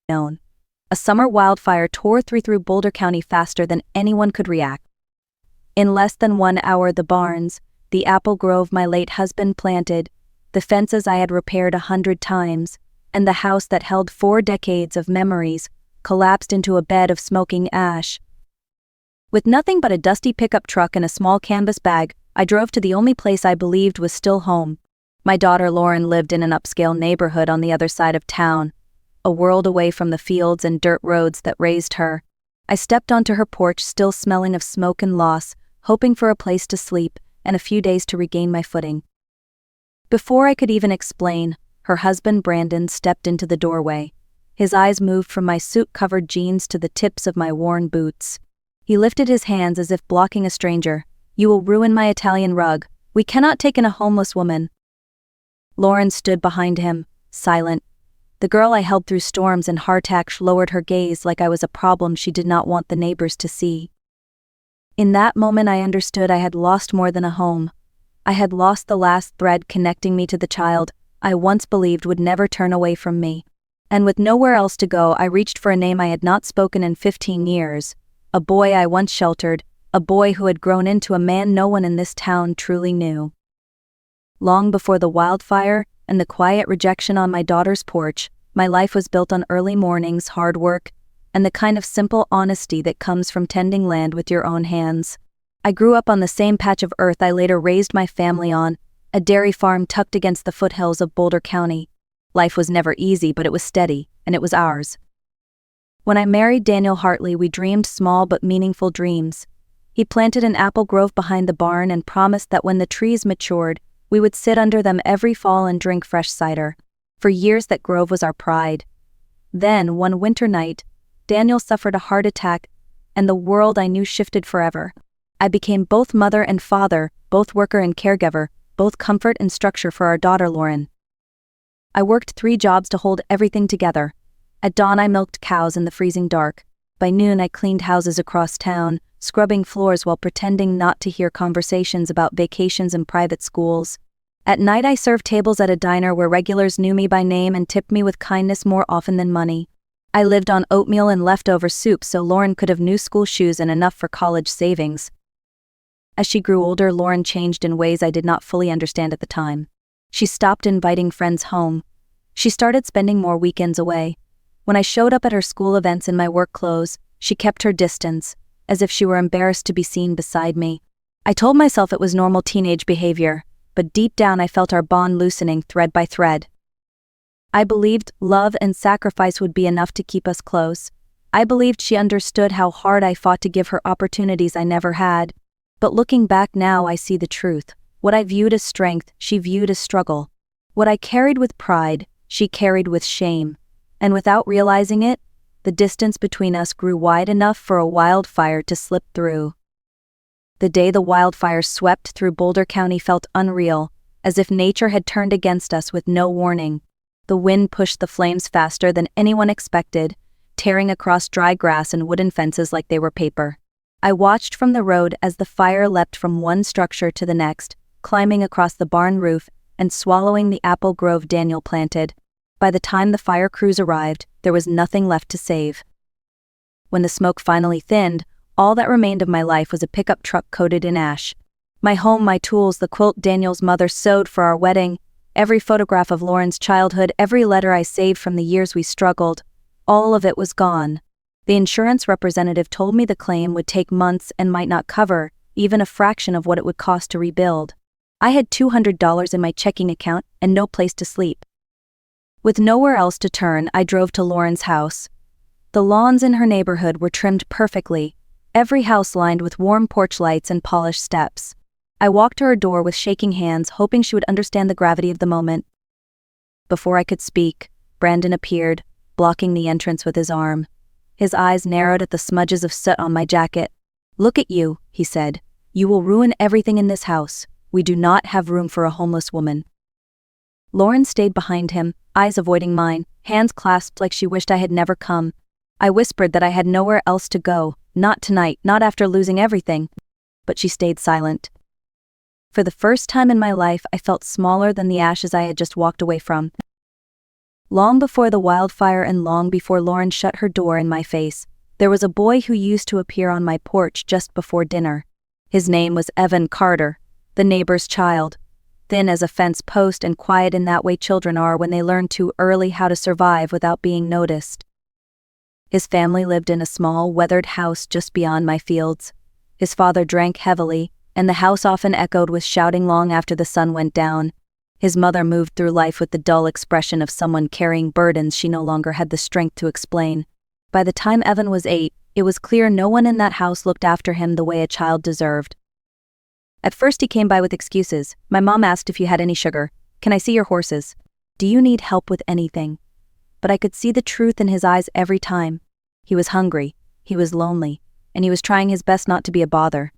known. A summer wildfire tore through Boulder County faster than anyone could react. In less than 1 hour, the barns, the apple grove my late husband planted, the fences I had repaired 100 times, and the house that held 4 decades of memories collapsed into a bed of smoking ash. With nothing but a dusty pickup truck and a small canvas bag, I drove to the only place I believed was still home. My daughter Lauren lived in an upscale neighborhood on the other side of town, a world away from the fields and dirt roads that raised her. I stepped onto her porch, still smelling of smoke and loss, hoping for a place to sleep and a few days to regain my footing. Before I could even explain, her husband Brandon stepped into the doorway. His eyes moved from my soot-covered jeans to the tips of my worn boots. He lifted his hands as if blocking a stranger. "You will ruin my Italian rug. We cannot take in a homeless woman." Lauren stood behind him, silent. The girl I held through storms and hardtack lowered her gaze like I was a problem she did not want the neighbors to see. In that moment I understood I had lost more than a home. I had lost the last thread connecting me to the child I once believed would never turn away from me. And with nowhere else to go, I reached for a name I had not spoken in 15 years. A boy I once sheltered, a boy who had grown into a man no one in this town truly knew. Long before the wildfire and the quiet rejection on my daughter's porch, my life was built on early mornings, hard work, and the kind of simple honesty that comes from tending land with your own hands. I grew up on the same patch of earth I later raised my family on, a dairy farm tucked against the foothills of Boulder County. Life was never easy, but it was steady, and it was ours. When I married Daniel Hartley, we dreamed small but meaningful dreams. He planted an apple grove behind the barn and promised that when the trees matured, we would sit under them every fall and drink fresh cider. For years that grove was our pride. Then, one winter night, Daniel suffered a heart attack, and the world I knew shifted forever. I became both mother and father, both worker and caregiver, both comfort and structure for our daughter Lauren. I worked 3 jobs to hold everything together. At dawn I milked cows in the freezing dark. By noon I cleaned houses across town, scrubbing floors while pretending not to hear conversations about vacations and private schools. At night I served tables at a diner where regulars knew me by name and tipped me with kindness more often than money. I lived on oatmeal and leftover soup so Lauren could have new school shoes and enough for college savings. As she grew older, Lauren changed in ways I did not fully understand at the time. She stopped inviting friends home. She started spending more weekends away. When I showed up at her school events in my work clothes, she kept her distance, as if she were embarrassed to be seen beside me. I told myself it was normal teenage behavior, but deep down I felt our bond loosening thread by thread. I believed love and sacrifice would be enough to keep us close. I believed she understood how hard I fought to give her opportunities I never had. But looking back now, I see the truth. What I viewed as strength, she viewed as struggle. What I carried with pride, she carried with shame. And without realizing it, the distance between us grew wide enough for a wildfire to slip through. The day the wildfire swept through Boulder County felt unreal, as if nature had turned against us with no warning. The wind pushed the flames faster than anyone expected, tearing across dry grass and wooden fences like they were paper. I watched from the road as the fire leapt from one structure to the next, climbing across the barn roof and swallowing the apple grove Daniel planted. By the time the fire crews arrived, there was nothing left to save. When the smoke finally thinned, all that remained of my life was a pickup truck coated in ash. My home, my tools, the quilt Daniel's mother sewed for our wedding, every photograph of Lauren's childhood, every letter I saved from the years we struggled, all of it was gone. The insurance representative told me the claim would take months and might not cover even a fraction of what it would cost to rebuild. I had $200 in my checking account and no place to sleep. With nowhere else to turn, I drove to Lauren's house. The lawns in her neighborhood were trimmed perfectly, every house lined with warm porch lights and polished steps. I walked to her door with shaking hands, hoping she would understand the gravity of the moment. Before I could speak, Brandon appeared, blocking the entrance with his arm. His eyes narrowed at the smudges of soot on my jacket. "Look at you," he said. "You will ruin everything in this house. We do not have room for a homeless woman." Lauren stayed behind him, eyes avoiding mine, hands clasped like she wished I had never come. I whispered that I had nowhere else to go, not tonight, not after losing everything. But she stayed silent. For the first time in my life, I felt smaller than the ashes I had just walked away from. Long before the wildfire and long before Lauren shut her door in my face, there was a boy who used to appear on my porch just before dinner. His name was Evan Carter, the neighbor's child. Thin as a fence post and quiet in that way children are when they learn too early how to survive without being noticed. His family lived in a small, weathered house just beyond my fields. His father drank heavily, and the house often echoed with shouting long after the sun went down. His mother moved through life with the dull expression of someone carrying burdens she no longer had the strength to explain. By the time Evan was 8, it was clear no one in that house looked after him the way a child deserved. At first he came by with excuses. My mom asked if you had any sugar. Can I see your horses? Do you need help with anything? But I could see the truth in his eyes every time. He was hungry, he was lonely, and he was trying his best not to be a bother.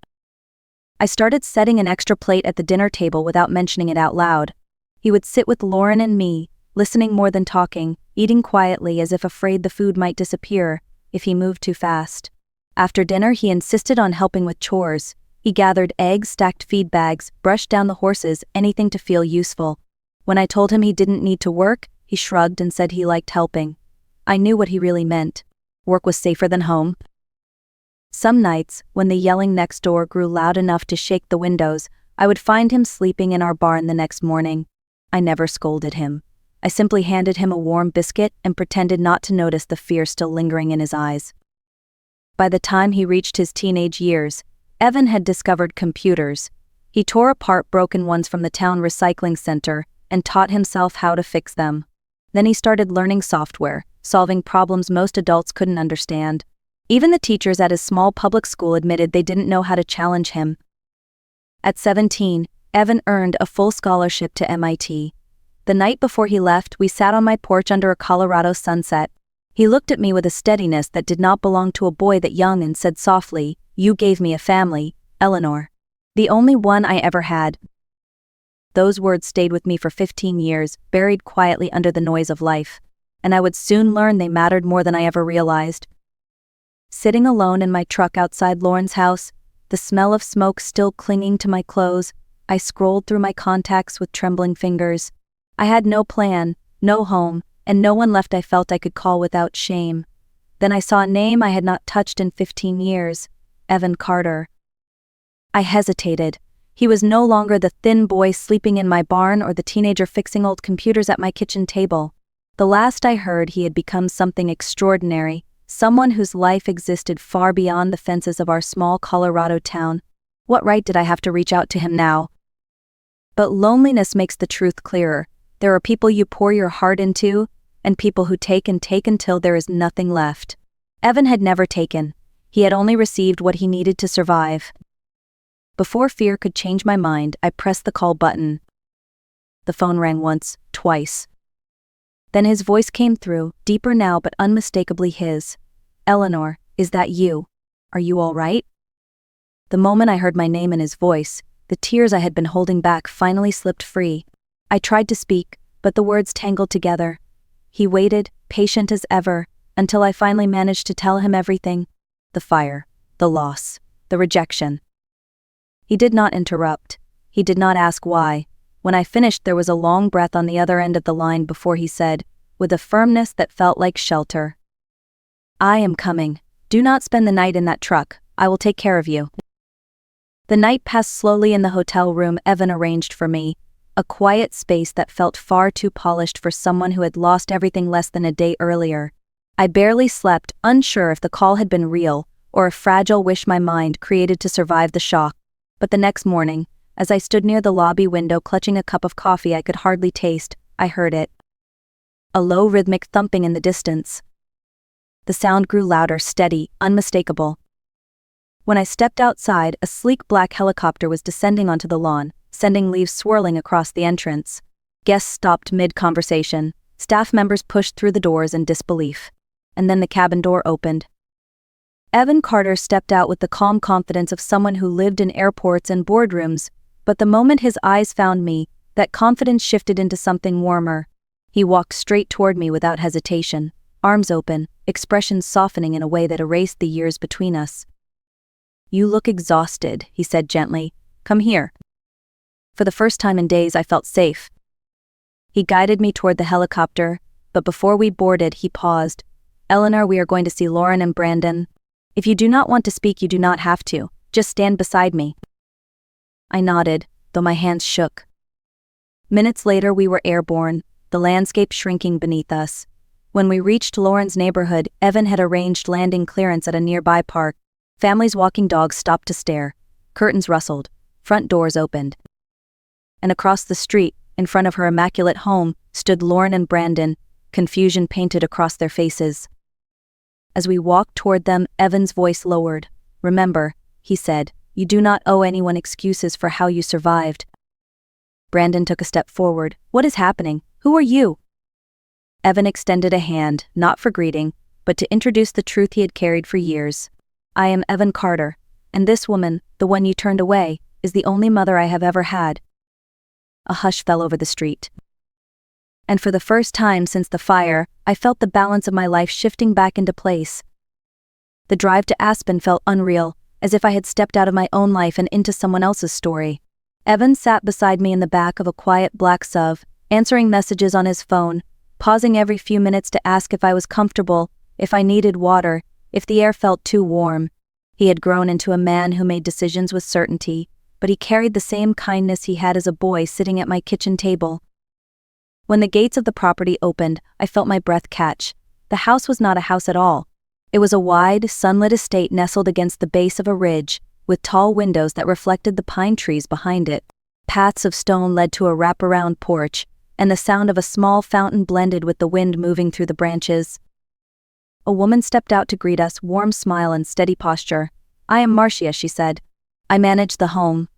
I started setting an extra plate at the dinner table without mentioning it out loud. He would sit with Lauren and me, listening more than talking, eating quietly as if afraid the food might disappear if he moved too fast. After dinner he insisted on helping with chores. He gathered eggs, stacked feed bags, brushed down the horses, anything to feel useful. When I told him he didn't need to work, he shrugged and said he liked helping. I knew what he really meant. Work was safer than home. Some nights, when the yelling next door grew loud enough to shake the windows, I would find him sleeping in our barn the next morning. I never scolded him. I simply handed him a warm biscuit and pretended not to notice the fear still lingering in his eyes. By the time he reached his teenage years, Evan had discovered computers. He tore apart broken ones from the town recycling center and taught himself how to fix them. Then he started learning software, solving problems most adults couldn't understand. Even the teachers at his small public school admitted they didn't know how to challenge him. At 17, Evan earned a full scholarship to MIT. The night before he left, we sat on my porch under a Colorado sunset. He looked at me with a steadiness that did not belong to a boy that young and said softly, "You gave me a family, Eleanor. The only one I ever had." Those words stayed with me for 15 years, buried quietly under the noise of life. And I would soon learn they mattered more than I ever realized. Sitting alone in my truck outside Lauren's house, the smell of smoke still clinging to my clothes, I scrolled through my contacts with trembling fingers. I had no plan, no home, and no one left I felt I could call without shame. Then I saw a name I had not touched in 15 years, Evan Carter. I hesitated. He was no longer the thin boy sleeping in my barn or the teenager fixing old computers at my kitchen table. The last I heard, he had become something extraordinary, someone whose life existed far beyond the fences of our small Colorado town. What right did I have to reach out to him now? But loneliness makes the truth clearer. There are people you pour your heart into, and people who take and take until there is nothing left. Evan had never taken. He had only received what he needed to survive. Before fear could change my mind, I pressed the call button. The phone rang once, twice. Then his voice came through, deeper now but unmistakably his. "Eleanor, is that you? Are you all right?" The moment I heard my name in his voice, the tears I had been holding back finally slipped free. I tried to speak, but the words tangled together. He waited, patient as ever, until I finally managed to tell him everything. The fire, the loss, the rejection. He did not interrupt. He did not ask why. When I finished, there was a long breath on the other end of the line before he said, with a firmness that felt like shelter, "I am coming. Do not spend the night in that truck. I will take care of you." The night passed slowly in the hotel room Evan arranged for me, a quiet space that felt far too polished for someone who had lost everything less than a day earlier. I barely slept, unsure if the call had been real or a fragile wish my mind created to survive the shock. But the next morning, as I stood near the lobby window clutching a cup of coffee I could hardly taste, I heard it. A low rhythmic thumping in the distance. The sound grew louder, steady, unmistakable. When I stepped outside, a sleek black helicopter was descending onto the lawn, sending leaves swirling across the entrance. Guests stopped mid-conversation. Staff members pushed through the doors in disbelief. And then the cabin door opened. Evan Carter stepped out with the calm confidence of someone who lived in airports and boardrooms, but the moment his eyes found me, that confidence shifted into something warmer. He walked straight toward me without hesitation, arms open, expressions softening in a way that erased the years between us. "You look exhausted," he said gently. "Come here." For the first time in days, I felt safe. He guided me toward the helicopter, but before we boarded, he paused. "Eleanor, we are going to see Lauren and Brandon. If you do not want to speak, you do not have to. Just stand beside me." I nodded, though my hands shook. Minutes later, we were airborne, the landscape shrinking beneath us. When we reached Lauren's neighborhood, Evan had arranged landing clearance at a nearby park. Families walking dogs stopped to stare. Curtains rustled. Front doors opened. And across the street, in front of her immaculate home, stood Lauren and Brandon, confusion painted across their faces. As we walked toward them, Evan's voice lowered. "Remember," he said, "you do not owe anyone excuses for how you survived." Brandon took a step forward. "What is happening? Who are you?" Evan extended a hand, not for greeting, but to introduce the truth he had carried for years. "I am Evan Carter, and this woman, the one you turned away, is the only mother I have ever had." A hush fell over the street. And for the first time since the fire, I felt the balance of my life shifting back into place. The drive to Aspen felt unreal, as if I had stepped out of my own life and into someone else's story. Evan sat beside me in the back of a quiet black SUV, answering messages on his phone, pausing every few minutes to ask if I was comfortable, if I needed water, if the air felt too warm. He had grown into a man who made decisions with certainty, but he carried the same kindness he had as a boy sitting at my kitchen table. When the gates of the property opened, I felt my breath catch. The house was not a house at all. It was a wide, sunlit estate nestled against the base of a ridge, with tall windows that reflected the pine trees behind it. Paths of stone led to a wraparound porch, and the sound of a small fountain blended with the wind moving through the branches. A woman stepped out to greet us, warm smile and steady posture. "I am Marcia," she said. "I manage the home."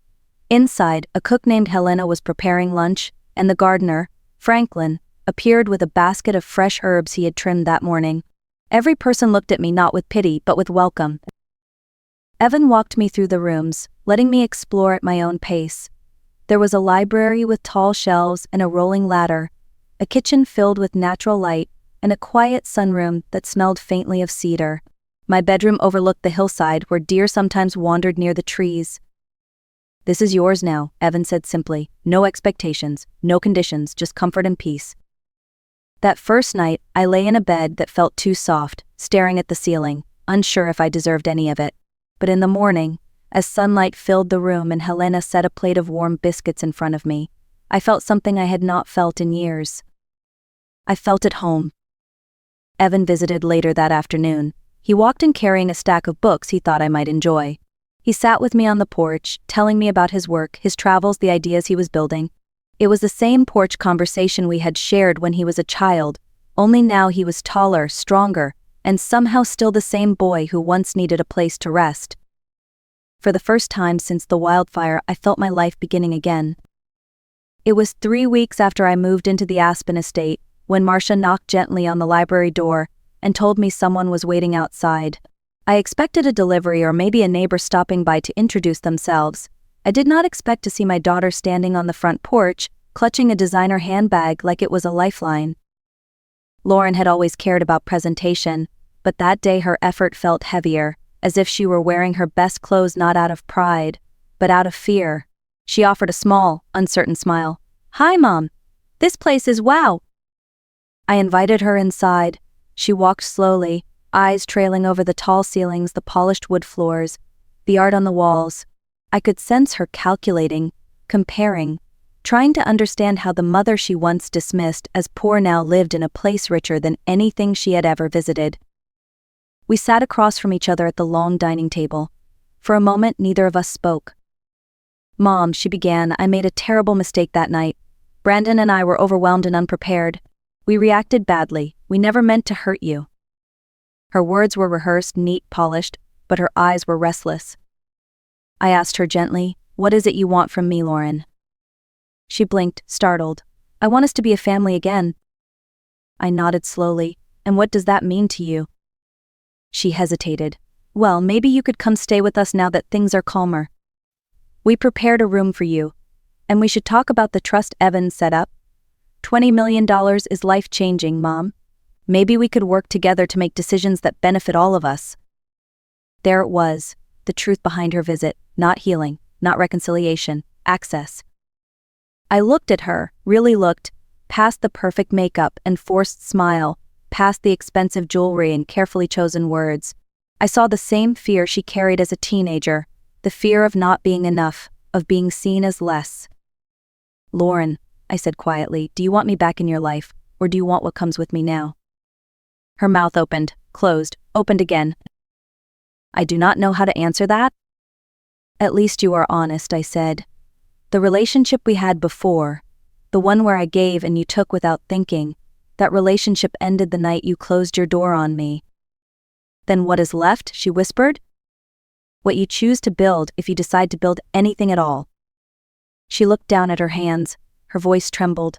Inside, a cook named Helena was preparing lunch, and the gardener, Franklin, appeared with a basket of fresh herbs he had trimmed that morning. Every person looked at me not with pity but with welcome. Evan walked me through the rooms, letting me explore at my own pace. There was a library with tall shelves and a rolling ladder, a kitchen filled with natural light, and a quiet sunroom that smelled faintly of cedar. My bedroom overlooked the hillside where deer sometimes wandered near the trees. "This is yours now," Evan said simply. "No expectations, no conditions, just comfort and peace." That first night, I lay in a bed that felt too soft, staring at the ceiling, unsure if I deserved any of it. But in the morning, as sunlight filled the room and Helena set a plate of warm biscuits in front of me, I felt something I had not felt in years. I felt at home. Evan visited later that afternoon. He walked in carrying a stack of books he thought I might enjoy. He sat with me on the porch, telling me about his work, his travels, the ideas he was building. It was the same porch conversation we had shared when he was a child, only now he was taller, stronger, and somehow still the same boy who once needed a place to rest. For the first time since the wildfire, I felt my life beginning again. It was 3 weeks after I moved into the Aspen estate, when Marcia knocked gently on the library door and told me someone was waiting outside. I expected a delivery or maybe a neighbor stopping by to introduce themselves. I did not expect to see my daughter standing on the front porch, clutching a designer handbag like it was a lifeline. Lauren had always cared about presentation, but that day her effort felt heavier, as if she were wearing her best clothes not out of pride, but out of fear. She offered a small, uncertain smile. "Hi, Mom. This place is wow." I invited her inside. She walked slowly, eyes trailing over the tall ceilings, the polished wood floors, the art on the walls. I could sense her calculating, comparing, trying to understand how the mother she once dismissed as poor now lived in a place richer than anything she had ever visited. We sat across from each other at the long dining table. For a moment, neither of us spoke. "Mom," she began, "I made a terrible mistake that night. Brandon and I were overwhelmed and unprepared. We reacted badly. We never meant to hurt you." Her words were rehearsed, neat, polished, but her eyes were restless. I asked her gently, "What is it you want from me, Lauren?" She blinked, startled. "I want us to be a family again." I nodded slowly. "And what does that mean to you?" She hesitated. "Well, maybe you could come stay with us now that things are calmer. We prepared a room for you. And we should talk about the trust Evan set up. $20 million is life-changing, Mom. Maybe we could work together to make decisions that benefit all of us." There it was, the truth behind her visit, not healing, not reconciliation, access. I looked at her, really looked, past the perfect makeup and forced smile, past the expensive jewelry and carefully chosen words. I saw the same fear she carried as a teenager, the fear of not being enough, of being seen as less. "Lauren," I said quietly, "do you want me back in your life, or do you want what comes with me now?" Her mouth opened, closed, opened again. "I do not know how to answer that." "At least you are honest," I said. "The relationship we had before, the one where I gave and you took without thinking, that relationship ended the night you closed your door on me." "Then what is left?" she whispered. "What you choose to build, if you decide to build anything at all." She looked down at her hands, her voice trembled.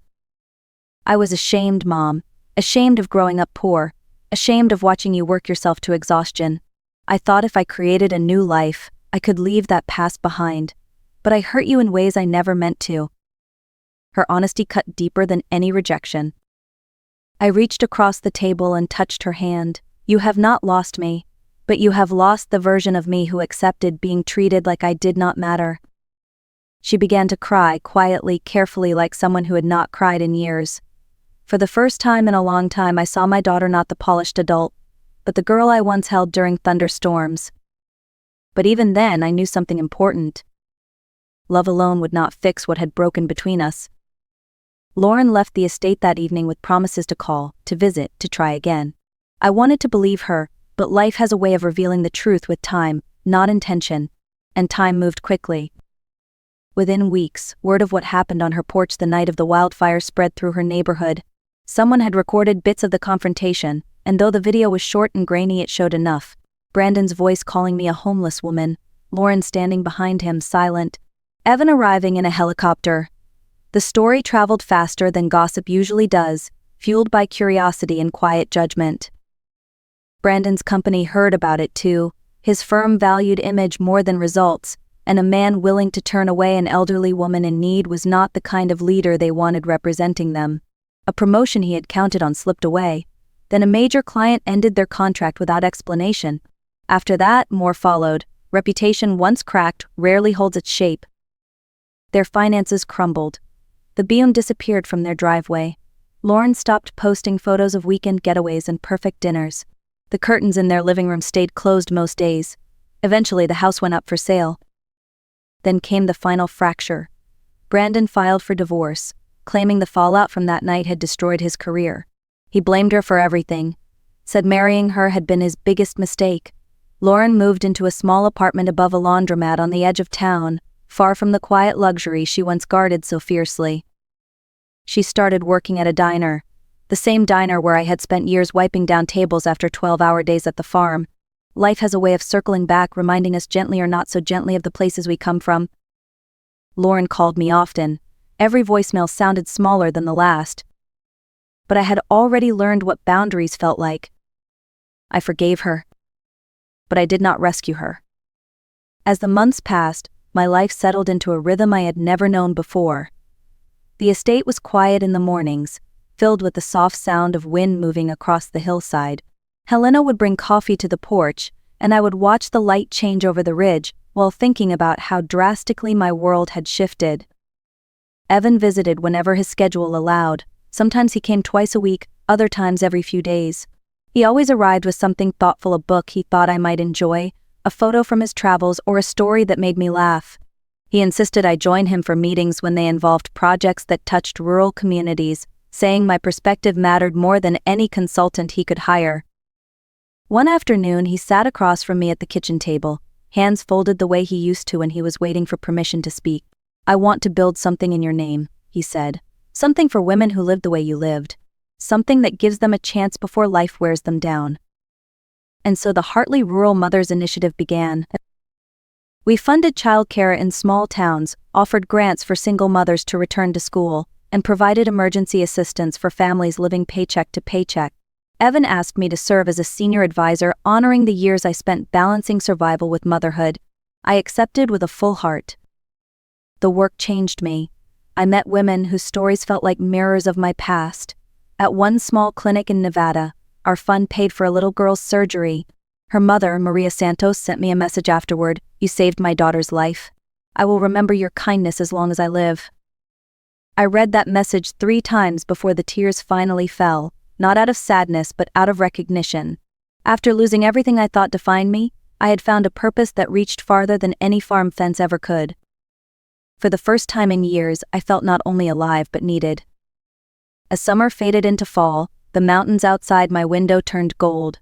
"I was ashamed, Mom, ashamed of growing up poor, ashamed of watching you work yourself to exhaustion. I thought if I created a new life, I could leave that past behind, but I hurt you in ways I never meant to." Her honesty cut deeper than any rejection. I reached across the table and touched her hand. "You have not lost me, but you have lost the version of me who accepted being treated like I did not matter." She began to cry, quietly, carefully, like someone who had not cried in years. For the first time in a long time, I saw my daughter not the polished adult, but the girl I once held during thunderstorms. But even then, I knew something important. Love alone would not fix what had broken between us. Lauren left the estate that evening with promises to call, to visit, to try again. I wanted to believe her, but life has a way of revealing the truth with time, not intention, and time moved quickly. Within weeks, word of what happened on her porch the night of the wildfire spread through her neighborhood. Someone had recorded bits of the confrontation, and though the video was short and grainy, it showed enough. Brandon's voice calling me a homeless woman, Lauren standing behind him, silent, Evan arriving in a helicopter. The story traveled faster than gossip usually does, fueled by curiosity and quiet judgment. Brandon's company heard about it too. His firm valued image more than results, and a man willing to turn away an elderly woman in need was not the kind of leader they wanted representing them. A promotion he had counted on slipped away. Then a major client ended their contract without explanation. After that, more followed. Reputation once cracked rarely holds its shape. Their finances crumbled. The Beam disappeared from their driveway. Lauren stopped posting photos of weekend getaways and perfect dinners. The curtains in their living room stayed closed most days. Eventually, the house went up for sale. Then came the final fracture. Brandon filed for divorce, claiming the fallout from that night had destroyed his career. He blamed her for everything, said marrying her had been his biggest mistake. Lauren moved into a small apartment above a laundromat on the edge of town, far from the quiet luxury she once guarded so fiercely. She started working at a diner, the same diner where I had spent years wiping down tables after 12-hour days at the farm. Life has a way of circling back, reminding us gently or not so gently of the places we come from. Lauren called me often. Every voicemail sounded smaller than the last. But I had already learned what boundaries felt like. I forgave her. But I did not rescue her. As the months passed, my life settled into a rhythm I had never known before. The estate was quiet in the mornings, filled with the soft sound of wind moving across the hillside. Helena would bring coffee to the porch, and I would watch the light change over the ridge while thinking about how drastically my world had shifted. Evan visited whenever his schedule allowed. Sometimes he came twice a week, other times every few days. He always arrived with something thoughtful, a book he thought I might enjoy, a photo from his travels, or a story that made me laugh. He insisted I join him for meetings when they involved projects that touched rural communities, saying my perspective mattered more than any consultant he could hire. One afternoon, he sat across from me at the kitchen table, hands folded the way he used to when he was waiting for permission to speak. "I want to build something in your name," he said. "Something for women who live the way you lived. Something that gives them a chance before life wears them down." And so the Hartley Rural Mothers Initiative began. We funded childcare in small towns, offered grants for single mothers to return to school, and provided emergency assistance for families living paycheck to paycheck. Evan asked me to serve as a senior advisor, honoring the years I spent balancing survival with motherhood. I accepted with a full heart. The work changed me. I met women whose stories felt like mirrors of my past. At one small clinic in Nevada, our fund paid for a little girl's surgery. Her mother, Maria Santos, sent me a message afterward. "You saved my daughter's life. I will remember your kindness as long as I live." I read that message 3 times before the tears finally fell, not out of sadness but out of recognition. After losing everything I thought defined me, I had found a purpose that reached farther than any farm fence ever could. For the first time in years, I felt not only alive but needed. As summer faded into fall, the mountains outside my window turned gold,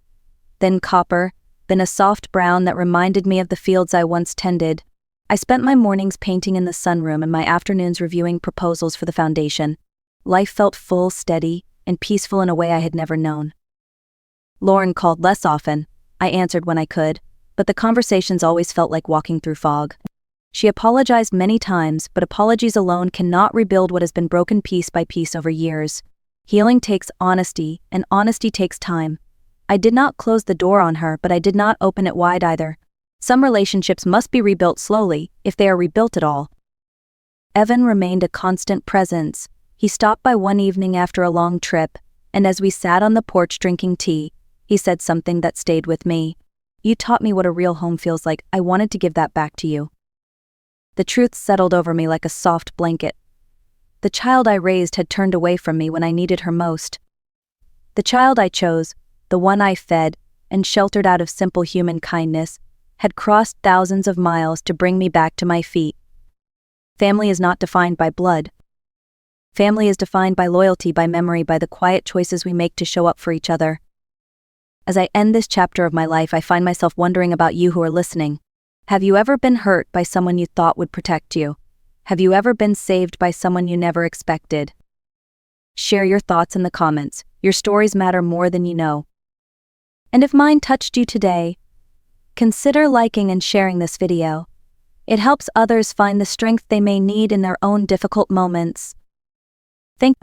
then copper, then a soft brown that reminded me of the fields I once tended. I spent my mornings painting in the sunroom and my afternoons reviewing proposals for the foundation. Life felt full, steady, and peaceful in a way I had never known. Lauren called less often. I answered when I could, but the conversations always felt like walking through fog. She apologized many times, but apologies alone cannot rebuild what has been broken piece by piece over years. Healing takes honesty, and honesty takes time. I did not close the door on her, but I did not open it wide either. Some relationships must be rebuilt slowly, if they are rebuilt at all. Evan remained a constant presence. He stopped by one evening after a long trip, and as we sat on the porch drinking tea, he said something that stayed with me. "You taught me what a real home feels like. I wanted to give that back to you." The truth settled over me like a soft blanket. The child I raised had turned away from me when I needed her most. The child I chose, the one I fed and sheltered out of simple human kindness, had crossed thousands of miles to bring me back to my feet. Family is not defined by blood. Family is defined by loyalty, by memory, by the quiet choices we make to show up for each other. As I end this chapter of my life, I find myself wondering about you who are listening. Have you ever been hurt by someone you thought would protect you? Have you ever been saved by someone you never expected? Share your thoughts in the comments. Your stories matter more than you know. And if mine touched you today, consider liking and sharing this video. It helps others find the strength they may need in their own difficult moments. Thank